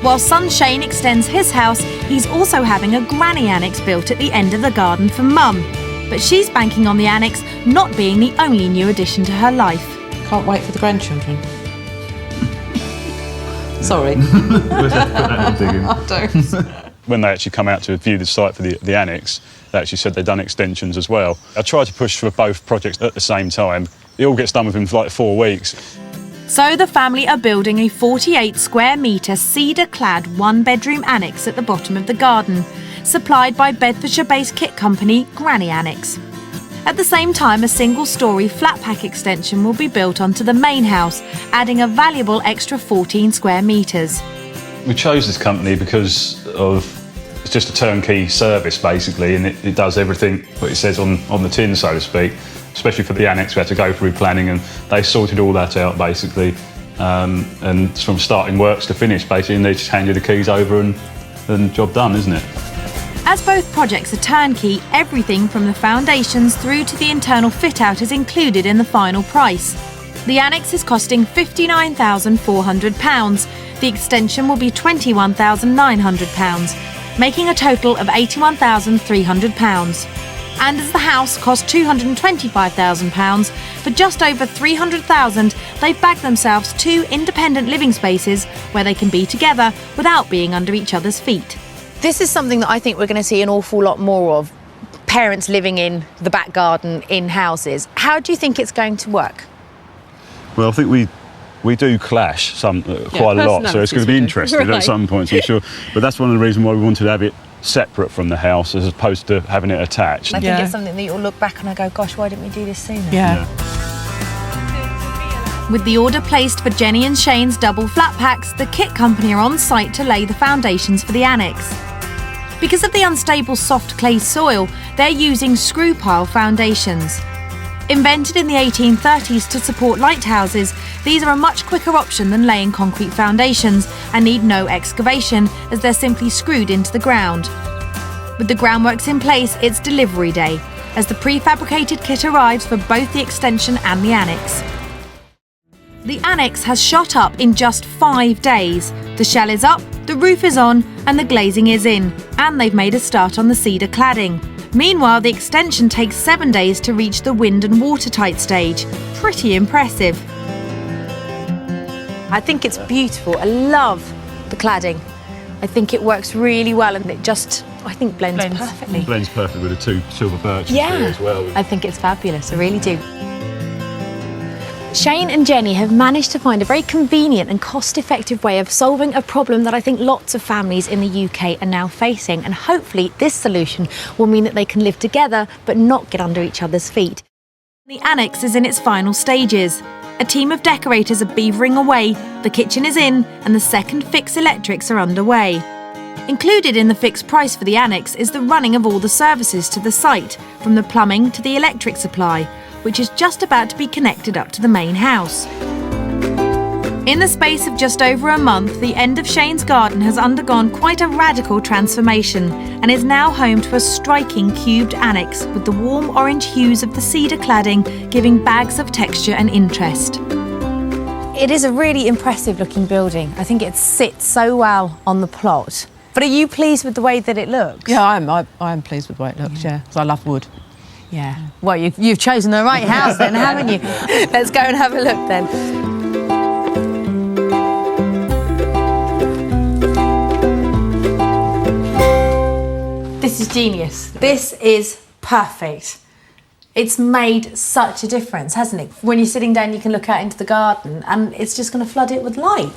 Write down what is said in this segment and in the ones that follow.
While son Shane extends his house, he's also having a Granny Annex built at the end of the garden for Mum. But she's banking on the Annex not being the only new addition to her life. Can't wait for the grandchildren. Sorry. I don't. When they actually come out to view the site for the Annex, they actually said they'd done extensions as well. I tried to push for both projects at the same time. It all gets done within like 4 weeks. So the family are building a 48 square metre cedar-clad one-bedroom annex at the bottom of the garden, supplied by Bedfordshire-based kit company Granny Annex. At the same time, a single-storey flat-pack extension will be built onto the main house, adding a valuable extra 14 square metres. We chose this company because it's just a turnkey service basically, and it does everything what it says on the tin, so to speak. Especially for the Annex, we had to go through planning, and they sorted all that out basically. And from starting works to finish basically, and they just hand you the keys over and job done, isn't it? As both projects are turnkey, everything from the foundations through to the internal fit-out is included in the final price. The Annex is costing £59,400. The extension will be £21,900, making a total of £81,300. And as the house cost £225,000, for just over £300,000, they've bagged themselves 2 independent living spaces where they can be together without being under each other's feet. This is something that I think we're going to see an awful lot more of, parents living in the back garden in houses. How do you think it's going to work? Well, I think we do clash quite a lot, so it's going to be interesting at some points, I'm sure. But that's one of the reasons why we wanted to have it separate from the house as opposed to having it attached. I think it's something that you'll look back and I go, gosh, why didn't we do this sooner? Yeah. With the order placed for Jenny and Shane's double flat packs, the kit company are on site to lay the foundations for the Annex. Because of the unstable soft clay soil, they're using screw pile foundations. Invented in the 1830s to support lighthouses, these are a much quicker option than laying concrete foundations and need no excavation as they're simply screwed into the ground. With the groundworks in place, it's delivery day, as the prefabricated kit arrives for both the extension and the Annex. The Annex has shot up in just 5 days. The shell is up, the roof is on, and the glazing is in, and they've made a start on the cedar cladding. Meanwhile, the extension takes 7 days to reach the wind and watertight stage. Pretty impressive. I think it's beautiful. I love the cladding. I think it works really well, and it just, I think, blends perfectly. It blends perfectly with the 2 silver birches there as well. I think it's fabulous, I really do. Shane and Jenny have managed to find a very convenient and cost-effective way of solving a problem that I think lots of families in the UK are now facing, and hopefully this solution will mean that they can live together but not get under each other's feet. The Annex is in its final stages. A team of decorators are beavering away, the kitchen is in, and the second fix electrics are underway. Included in the fixed price for the Annex is the running of all the services to the site, from the plumbing to the electric supply, which is just about to be connected up to the main house. In the space of just over a month, the end of Shane's garden has undergone quite a radical transformation and is now home to a striking cubed Annex with the warm orange hues of the cedar cladding giving bags of texture and interest. It is a really impressive looking building. I think it sits so well on the plot. But are you pleased with the way that it looks? Yeah, I am pleased with the way it looks, yeah, because I love wood. Yeah. Well, you've chosen the right house then, haven't you? Let's go and have a look then. This is genius. This is perfect. It's made such a difference, hasn't it? When you're sitting down, you can look out into the garden and it's just going to flood it with light.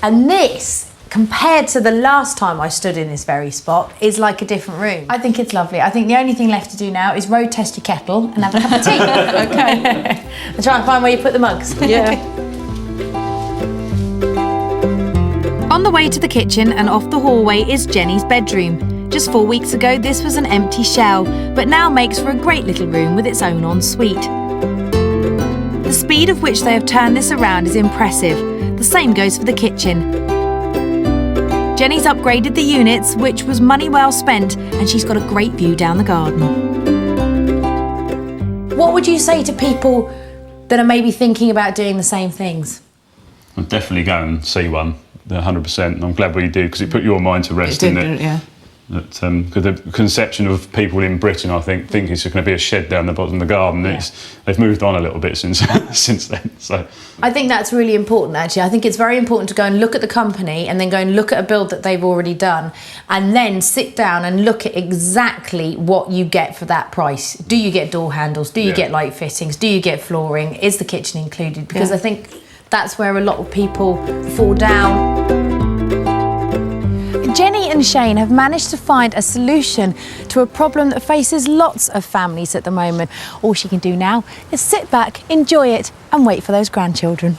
And this, compared to the last time I stood in this very spot, is like a different room. I think it's lovely. I think the only thing left to do now is road test your kettle and have a cup of tea. Okay. And try and find where you put the mugs. Yeah. On the way to the kitchen and off the hallway is Jenny's bedroom. Just 4 weeks ago, this was an empty shell, but now makes for a great little room with its own ensuite. The speed of which they have turned this around is impressive. The same goes for the kitchen. Jenny's upgraded the units, which was money well spent, and she's got a great view down the garden. What would you say to people that are maybe thinking about doing the same things? I'd definitely go and see one 100%. And I'm glad we did, because it put your mind to rest, didn't it? Yeah. Because the conception of people in Britain, I think it's just going to be a shed down the bottom of the garden. Yeah. They've moved on a little bit since then. So I think that's really important, actually. I think it's very important to go and look at the company and then go and look at a build that they've already done, and then sit down and look at exactly what you get for that price. Do you get door handles? Do you get light fittings? Do you get flooring? Is the kitchen included? Because I think that's where a lot of people fall down. Jenny and Shane have managed to find a solution to a problem that faces lots of families at the moment. All she can do now is sit back, enjoy it, and wait for those grandchildren.